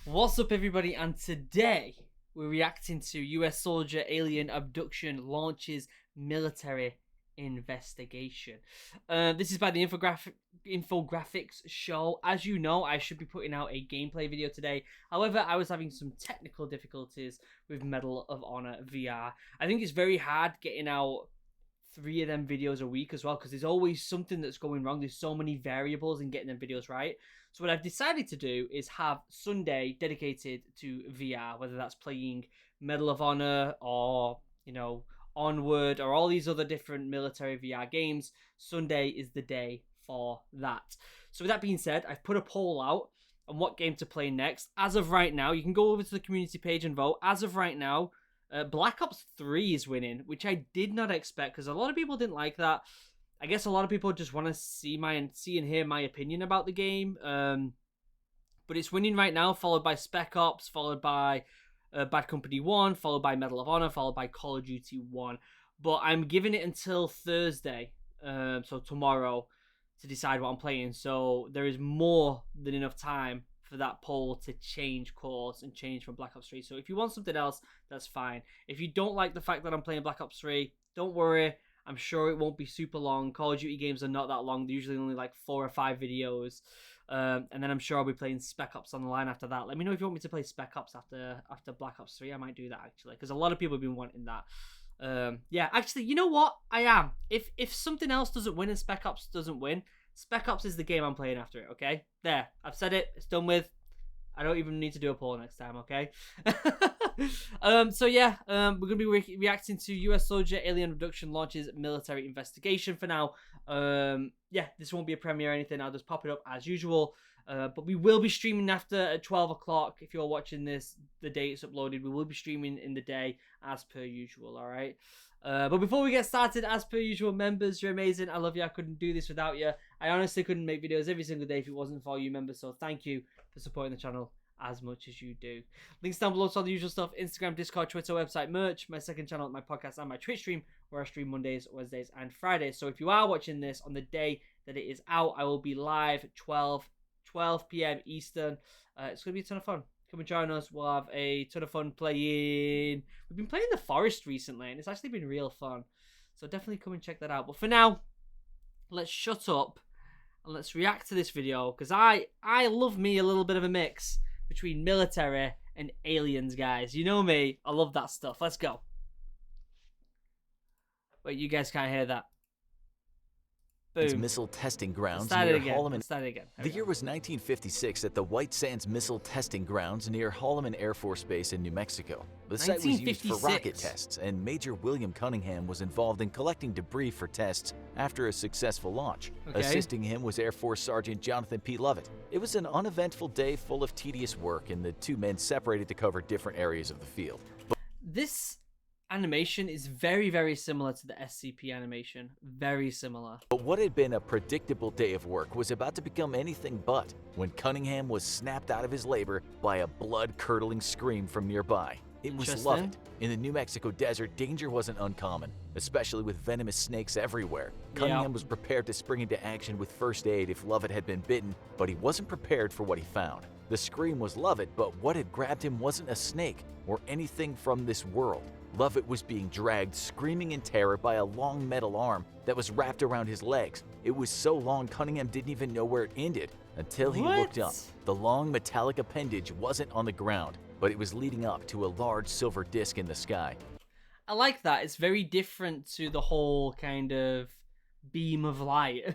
What's up, everybody? And today we're reacting to US soldier alien abduction launches military investigation. This is by the Infographics Show. As you know, I should be putting out a gameplay video today. However, I was having some technical difficulties with Medal of Honor VR. I think it's very hard getting out 3 of them videos a week as well, because there's always something that's going wrong. There's so many variables in getting them videos right. So what I've decided to do is have Sunday dedicated to VR, whether that's playing Medal of Honor or, Onward or all these other different military VR games. Sunday is the day for that. So with that being said, I've put a poll out on what game to play next. As of right now, you can go over to the community page and vote. As of right now, Black Ops 3 is winning, which I did not expect because a lot of people didn't like that. I guess a lot of people just want to see and hear my opinion about the game. But it's winning right now, followed by Spec Ops, followed by Bad Company 1, followed by Medal of Honor, followed by Call of Duty 1. But I'm giving it until Thursday, so tomorrow, to decide what I'm playing. So there is more than enough time for that poll to change course and change from Black Ops 3. So if you want something else, that's fine. If you don't like the fact that I'm playing Black Ops 3, don't worry. I'm sure it won't be super long. Call of Duty games are not that long. They're usually only like 4 or 5 videos. And then I'm sure I'll be playing Spec Ops on the line after that. Let me know if you want me to play Spec Ops after Black Ops 3. I might do that, actually, because a lot of people have been wanting that. Yeah, actually, you know what? I am. If something else doesn't win and Spec Ops doesn't win, Spec Ops is the game I'm playing after it, okay? There. I've said it. It's done with. I don't even need to do a poll next time, okay? So yeah, we're going to be reacting to US soldier alien abduction launches military investigation for now. Yeah, this won't be a premiere or anything. I'll just pop it up as usual. But we will be streaming after at 12 o'clock. If you're watching this the day it's uploaded, we will be streaming in the day as per usual, all right? But before we get started, as per usual, members, you're amazing. I love you. I couldn't do this without you. I honestly couldn't make videos every single day if it wasn't for you, members. So thank you for supporting the channel as much as you do. Links down below to all the usual stuff: Instagram, Discord, Twitter, website, merch, my second channel, my podcast, and my Twitch stream, where I stream Mondays, Wednesdays, and Fridays. So if you are watching this on the day that it is out, I will be live at 12 p.m. Eastern. It's going to be a ton of fun. Come and join us. We'll have a ton of fun playing. We've been playing The Forest recently, and it's actually been real fun. So definitely come and check that out. But for now, let's shut up and let's react to this video, because I love me a little bit of a mix between military and aliens, guys. You know me. I love that stuff. Let's go. Wait, you guys can't hear that. Boom. Missile testing grounds Start near it again. Holloman. Start it again. The year was 1956 at the White Sands Missile Testing Grounds near Holloman Air Force Base in New Mexico. The site was used for rocket tests, and Major William Cunningham was involved in collecting debris for tests after a successful launch. Okay. Assisting him was Air Force Sergeant Jonathan P. Lovett. It was an uneventful day full of tedious work, and the two men separated to cover different areas of the field. This animation is very, very similar to the SCP animation. Very similar. But what had been a predictable day of work was about to become anything but when Cunningham was snapped out of his labor by a blood-curdling scream from nearby. It was Lovett. In the New Mexico desert, danger wasn't uncommon, especially with venomous snakes everywhere. Cunningham was prepared to spring into action with first aid if Lovett had been bitten, but he wasn't prepared for what he found. The scream was Lovett, but what had grabbed him wasn't a snake or anything from this world. Lovett was being dragged, screaming in terror, by a long metal arm that was wrapped around his legs. It was so long, Cunningham didn't even know where it ended until he looked up. The long metallic appendage wasn't on the ground, but it was leading up to a large silver disc in the sky. I like that. It's very different to the whole kind of beam of light.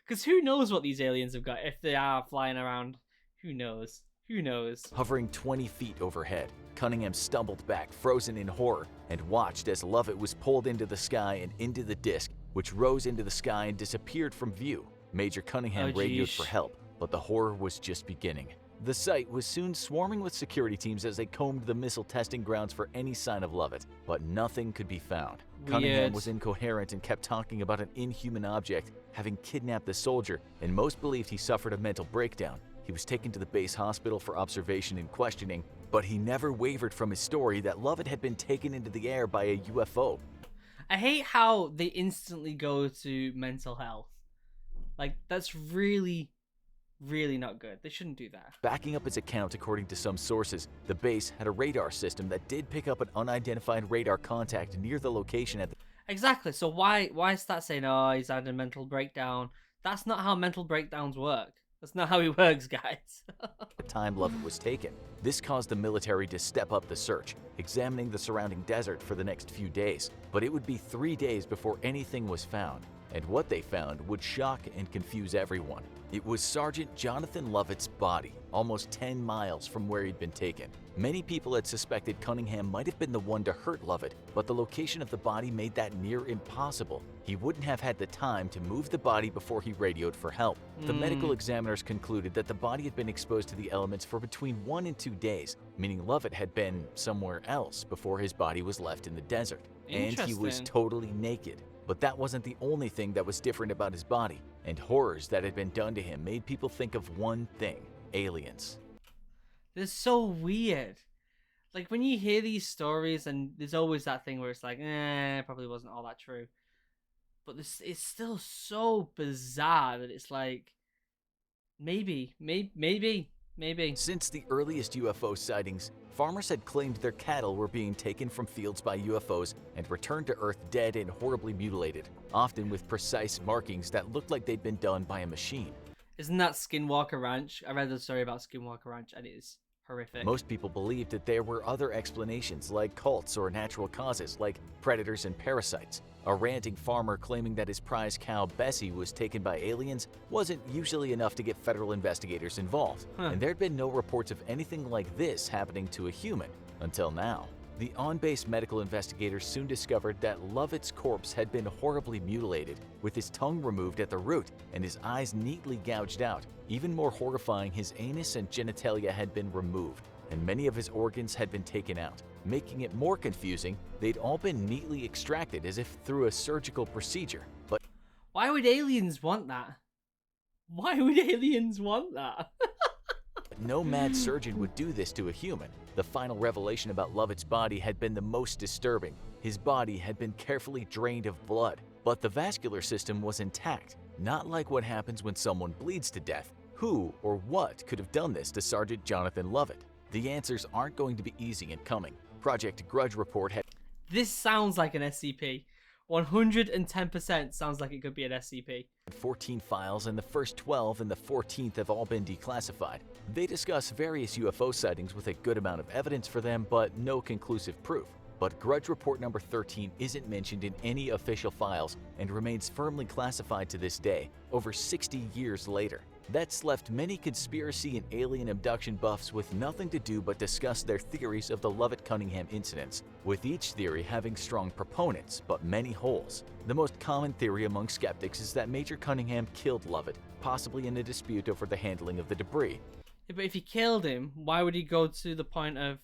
Because who knows what these aliens have got if they are flying around? Who knows? Who knows? Hovering 20 feet overhead, Cunningham stumbled back, frozen in horror, and watched as Lovett was pulled into the sky and into the disc, which rose into the sky and disappeared from view. Major Cunningham radioed for help, but the horror was just beginning. The site was soon swarming with security teams as they combed the missile testing grounds for any sign of Lovett, but nothing could be found. Cunningham was incoherent and kept talking about an inhuman object having kidnapped the soldier, and most believed he suffered a mental breakdown. He was taken to the base hospital for observation and questioning, but he never wavered from his story that Lovett had been taken into the air by a UFO. I hate how they instantly go to mental health. Like, that's really, really not good. They shouldn't do that. Backing up his account, according to some sources, the base had a radar system that did pick up an unidentified radar contact near the location at the Exactly. So why start saying, oh, he's had a mental breakdown? That's not how mental breakdowns work. That's not how it works, guys. time Lovett was taken. This caused the military to step up the search, examining the surrounding desert for the next few days. But it would be 3 days before anything was found. And what they found would shock and confuse everyone. It was Sergeant Jonathan Lovett's body, almost 10 miles from where he'd been taken. Many people had suspected Cunningham might have been the one to hurt Lovett, but the location of the body made that near impossible. He wouldn't have had the time to move the body before he radioed for help. The medical examiners concluded that the body had been exposed to the elements for between 1 and 2 days, meaning Lovett had been somewhere else before his body was left in the desert. And he was totally naked. But that wasn't the only thing that was different about his body, and horrors that had been done to him made people think of one thing: aliens. This is so weird. Like, when you hear these stories, and there's always that thing where it's like, it probably wasn't all that true. But this is still so bizarre that it's like, maybe. Since the earliest UFO sightings, farmers had claimed their cattle were being taken from fields by UFOs and returned to Earth dead and horribly mutilated, often with precise markings that looked like they'd been done by a machine. Isn't that Skinwalker Ranch? I read the story about Skinwalker Ranch, and it is horrific. Most people believed that there were other explanations, like cults or natural causes, like predators and parasites. A ranting farmer claiming that his prize cow Bessie was taken by aliens wasn't usually enough to get federal investigators involved, and there'd been no reports of anything like this happening to a human until now. The on-base medical investigators soon discovered that Lovett's corpse had been horribly mutilated, with his tongue removed at the root and his eyes neatly gouged out. Even more horrifying, his anus and genitalia had been removed, and many of his organs had been taken out. Making it more confusing, they'd all been neatly extracted as if through a surgical procedure. But why would aliens want that? Why would aliens want that? no mad surgeon would do this to a human. The final revelation about Lovett's body had been the most disturbing. His body had been carefully drained of blood, but the vascular system was intact, not like what happens when someone bleeds to death. Who or what could have done this to Sergeant Jonathan Lovett? The answers aren't going to be easy in coming. Project Grudge Report had... This sounds like an SCP. 110% sounds like it could be an SCP. 14 files, and the first 12 and the 14th have all been declassified. They discuss various UFO sightings with a good amount of evidence for them, but no conclusive proof. But Grudge Report number 13 isn't mentioned in any official files and remains firmly classified to this day, over 60 years later. That's left many conspiracy and alien abduction buffs with nothing to do but discuss their theories of the Lovett-Cunningham incidents, with each theory having strong proponents, but many holes. The most common theory among skeptics is that Major Cunningham killed Lovett, possibly in a dispute over the handling of the debris. Yeah, but if he killed him, why would he go to the point of,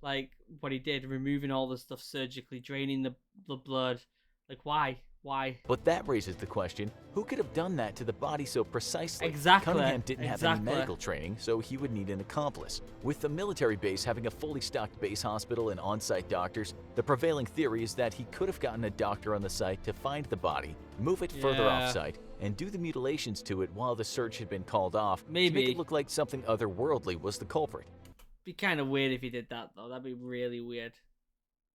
like, what he did, removing all the stuff surgically, draining the blood? Like, why? Why? But that raises the question, who could have done that to the body so precisely? Exactly. Cunningham didn't have any medical training, so he would need an accomplice. With the military base having a fully stocked base hospital and on-site doctors, the prevailing theory is that he could have gotten a doctor on the site to find the body, move it further off-site, and do the mutilations to it while the search had been called off, to make it look like something otherworldly was the culprit. Be kind of weird if he did that, though. That'd be really weird.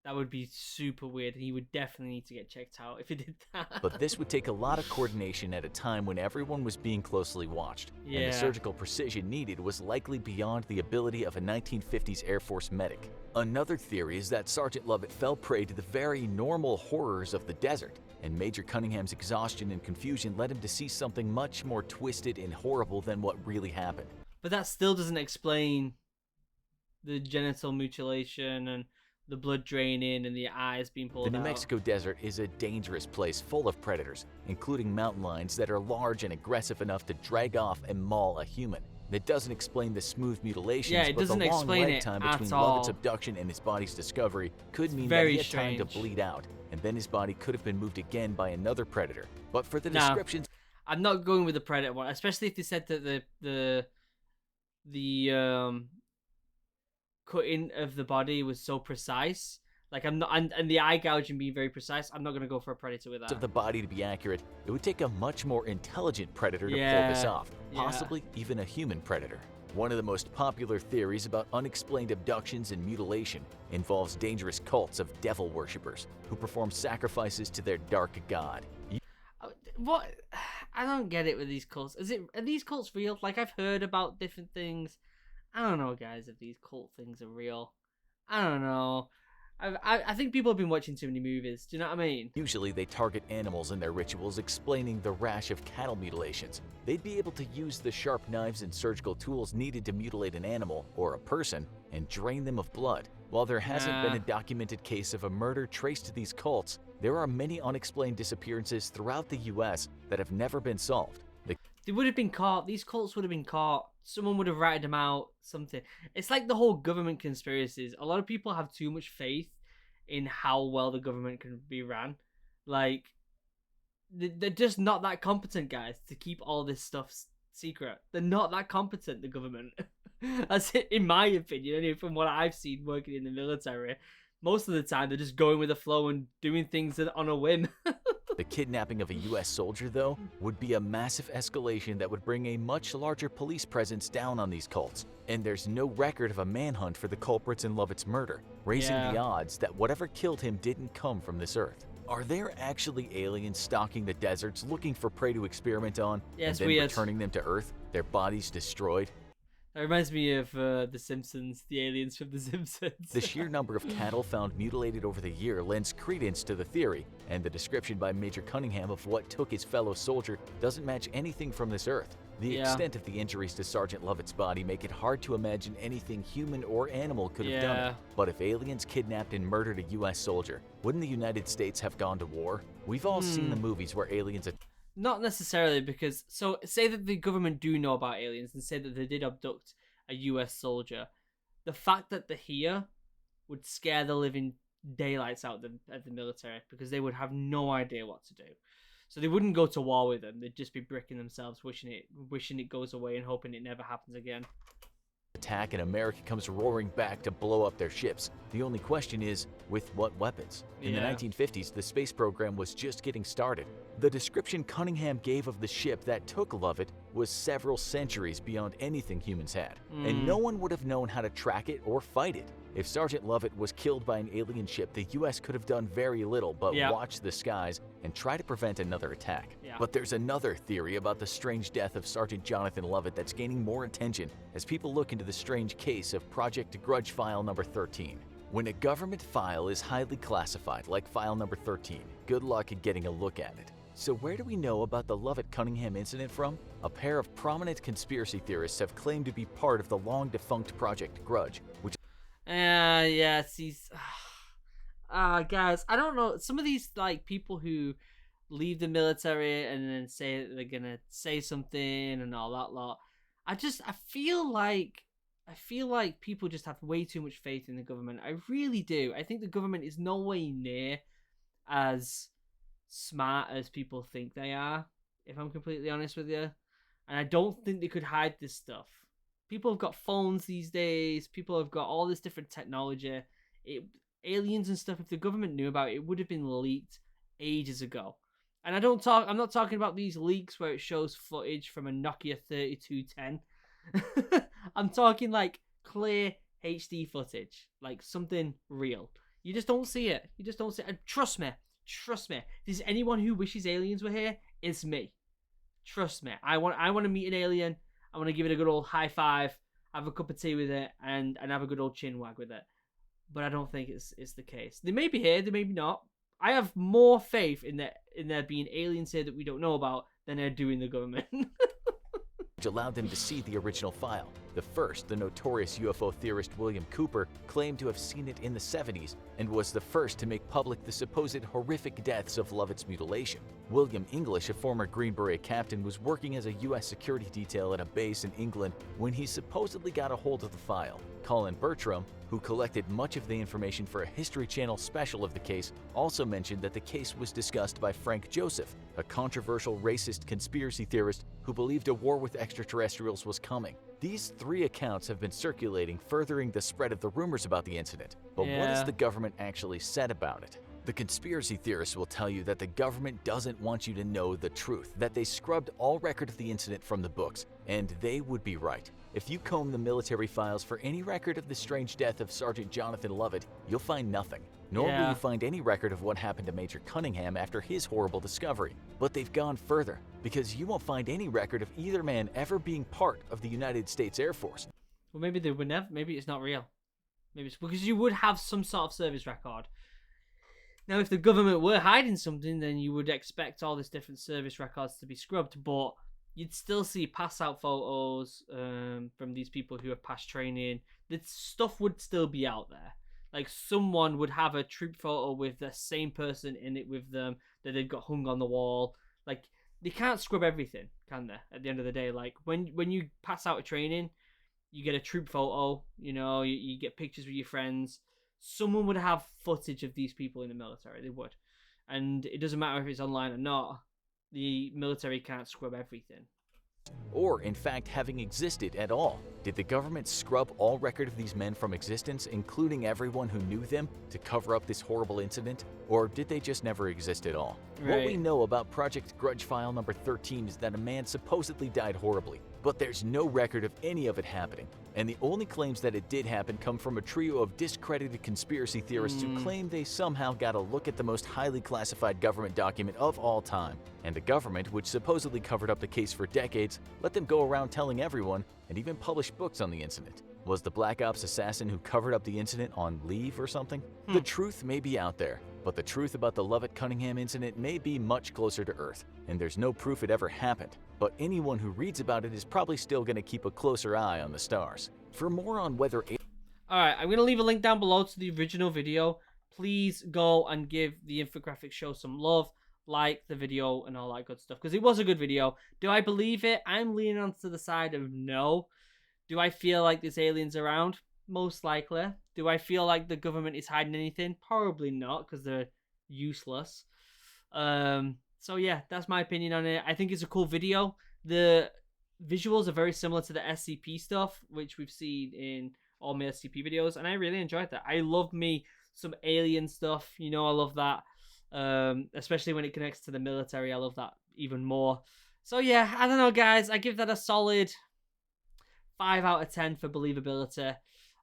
That would be super weird, and he would definitely need to get checked out if he did that. But this would take a lot of coordination at a time when everyone was being closely watched, and the surgical precision needed was likely beyond the ability of a 1950s Air Force medic. Another theory is that Sergeant Lovett fell prey to the very normal horrors of the desert, and Major Cunningham's exhaustion and confusion led him to see something much more twisted and horrible than what really happened. But that still doesn't explain the genital mutilation and the blood draining and the eyes being pulled out. The New Mexico desert is a dangerous place full of predators, including mountain lions that are large and aggressive enough to drag off and maul a human. That doesn't explain the smooth mutilations, but the long lag time between Lovett's abduction and his body's discovery could mean that he had time to bleed out, and then his body could have been moved again by another predator. But for the descriptions... I'm not going with the predator one, especially if they said that the cutting of the body was so precise. Like, I'm not, and the eye gouging being very precise, I'm not going to go for a predator with that. Of the body to be accurate, it would take a much more intelligent predator to pull this off. Yeah. possibly even a human predator. One of the most popular theories about unexplained abductions and mutilation involves dangerous cults of devil worshippers who perform sacrifices to their dark god. What? I don't get it with these cults. Are these cults real? Like, I've heard about different things. I don't know, guys, if these cult things are real. I don't know. I think people have been watching too many movies. Do you know what I mean? Usually they target animals in their rituals, explaining the rash of cattle mutilations. They'd be able to use the sharp knives and surgical tools needed to mutilate an animal or a person and drain them of blood. While there hasn't been a documented case of a murder traced to these cults, there are many unexplained disappearances throughout the US that have never been solved. They would have been caught. These cults would have been caught. Someone would have ratted them out. Something. It's like the whole government conspiracies. A lot of people have too much faith in how well the government can be ran. Like, they're just not that competent, guys, to keep all this stuff secret. They're not that competent, the government. That's it, in my opinion. Anyway, from what I've seen working in the military, most of the time they're just going with the flow and doing things on a whim. The kidnapping of a US soldier, though, would be a massive escalation that would bring a much larger police presence down on these cults. And there's no record of a manhunt for the culprits in Lovett's murder, raising the odds that whatever killed him didn't come from this earth. Are there actually aliens stalking the deserts looking for prey to experiment on and then returning them to Earth, their bodies destroyed? That reminds me of The Simpsons, the aliens from The Simpsons. The sheer number of cattle found mutilated over the year lends credence to the theory, and the description by Major Cunningham of what took his fellow soldier doesn't match anything from this earth. The extent of the injuries to Sergeant Lovett's body make it hard to imagine anything human or animal could have done it. But if aliens kidnapped and murdered a US soldier, wouldn't the United States have gone to war? We've all seen the movies where aliens... Not necessarily, because, so say that the government do know about aliens and say that they did abduct a US soldier. The fact that they're here would scare the living daylights out of the military, because they would have no idea what to do. So they wouldn't go to war with them. They'd just be bricking themselves, wishing it goes away and hoping it never happens again. Attack and America comes roaring back to blow up their ships. The only question is, with what weapons? In the 1950s, the space program was just getting started. The description Cunningham gave of the ship that took Lovett was several centuries beyond anything humans had, and no one would have known how to track it or fight it. If Sergeant Lovett was killed by an alien ship, the US could have done very little but watch the skies and try to prevent another attack. But there's another theory about the strange death of Sergeant Jonathan Lovett that's gaining more attention as people look into the strange case of Project Grudge File number 13. When a government file is highly classified, like file number 13, good luck at getting a look at it. So where do we know about the Lovett-Cunningham incident from? A pair of prominent conspiracy theorists have claimed to be part of the long-defunct Project Grudge, which... guys, I don't know. Some of these, like, people who leave the military and then say that they're gonna say something and all that lot, I feel like people just have way too much faith in the government. I really do. I think the government is no way near as smart as people think they are, if I'm completely honest with you. And I don't think they could hide this stuff. People have got phones these days. People have got all this different technology. Aliens and stuff, if the government knew about it, it would have been leaked ages ago. And I'm not talking about these leaks where it shows footage from a Nokia 3210. I'm talking like clear HD footage, like something real. You just don't see it. And trust me. If there's anyone who wishes aliens were here, it's me. Trust me. I want to meet an alien. I want to give it a good old high five, have a cup of tea with it, and have a good old chin wag with it. But I don't think it's the case. They may be here, they may be not. I have more faith in there being aliens here that we don't know about than I do in the government. which allowed them to see the original file. The first, the notorious UFO theorist William Cooper, claimed to have seen it in the 70s and was the first to make public the supposed horrific deaths of Lovett's mutilation. William English, a former Green Beret captain, was working as a U.S. security detail at a base in England when he supposedly got a hold of the file. Colin Bertram, who collected much of the information for a History Channel special of the case, also mentioned that the case was discussed by Frank Joseph, a controversial racist conspiracy theorist who believed a war with extraterrestrials was coming. These three accounts have been circulating, furthering the spread of the rumors about the incident. But what has the government actually said about it? The conspiracy theorists will tell you that the government doesn't want you to know the truth, that they scrubbed all record of the incident from the books, and they would be right. If you comb the military files for any record of the strange death of Sergeant Jonathan Lovett, you'll find nothing. Nor will you find any record of what happened to Major Cunningham after his horrible discovery. But they've gone further, because you won't find any record of either man ever being part of the United States Air Force. Well, maybe they would never. Maybe it's not real. Maybe it's because you would have some sort of service record. Now, if the government were hiding something, then you would expect all these different service records to be scrubbed, but you'd still see pass-out photos from these people who have passed training. The stuff would still be out there. Like, someone would have a troop photo with the same person in it with them that they've got hung on the wall. Like, they can't scrub everything, can they, at the end of the day? Like, when you pass out a training, you get a troop photo, you get pictures with your friends. Someone would have footage of these people in the military. They would. And it doesn't matter if it's online or not. The military can't scrub everything. Or, in fact, having existed at all. Did the government scrub all record of these men from existence, including everyone who knew them, to cover up this horrible incident? Or did they just never exist at all? Right. What we know about Project Grudge File number 13 is that a man supposedly died horribly, but there's no record of any of it happening. And the only claims that it did happen come from a trio of discredited conspiracy theorists who claim they somehow got a look at the most highly classified government document of all time. And the government, which supposedly covered up the case for decades, let them go around telling everyone and even publish books on the incident. Was the Black Ops assassin who covered up the incident on leave or something? The truth may be out there, but the truth about the Lovett-Cunningham incident may be much closer to Earth, and there's no proof it ever happened. But anyone who reads about it is probably still going to keep a closer eye on the stars. For more on whether... Alright, I'm going to leave a link down below to the original video. Please go and give the Infographics Show some love. Like the video and all that good stuff, because it was a good video. Do I believe it? I'm leaning onto the side of no. Do I feel like there's aliens around? Most likely. Do I feel like the government is hiding anything? Probably not, because they're useless. So yeah, that's my opinion on it. I think it's a cool video. The visuals are very similar to the SCP stuff, which we've seen in all my SCP videos, and I really enjoyed that. I love me some alien stuff. I love that. Especially when it connects to the military. I love that even more. So yeah, I don't know, guys. I give that a solid 5 out of 10 for believability.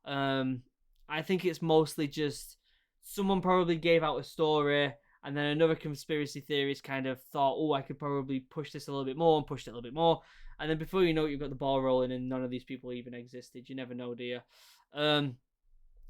I think it's mostly just someone probably gave out a story, and then another conspiracy theorist kind of thought, oh, I could probably push this a little bit more, and pushed it a little bit more. And then before you know it, you've got the ball rolling, and none of these people even existed. You never know, do you?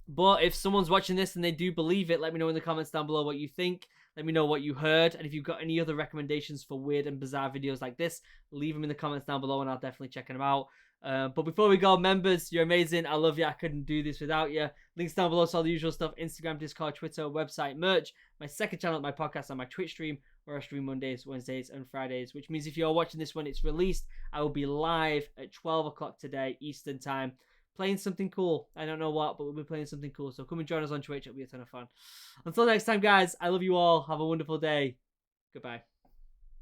But if someone's watching this and they do believe it, let me know in the comments down below what you think. Let me know what you heard. And if you've got any other recommendations for weird and bizarre videos like this, leave them in the comments down below and I'll definitely check them out. But before we go, members, you're amazing. I love you. I couldn't do this without you. Links down below to all the usual stuff. Instagram, Discord, Twitter, website, merch. My second channel, my podcast, and my Twitch stream, where I stream Mondays, Wednesdays, and Fridays. Which means if you're watching this when it's released, I will be live at 12 o'clock today, Eastern Time. Playing something cool. I don't know what, but we'll be playing something cool. So come and join us on Twitch. It'll be a ton of fun. Until next time, guys, I love you all. Have a wonderful day. Goodbye.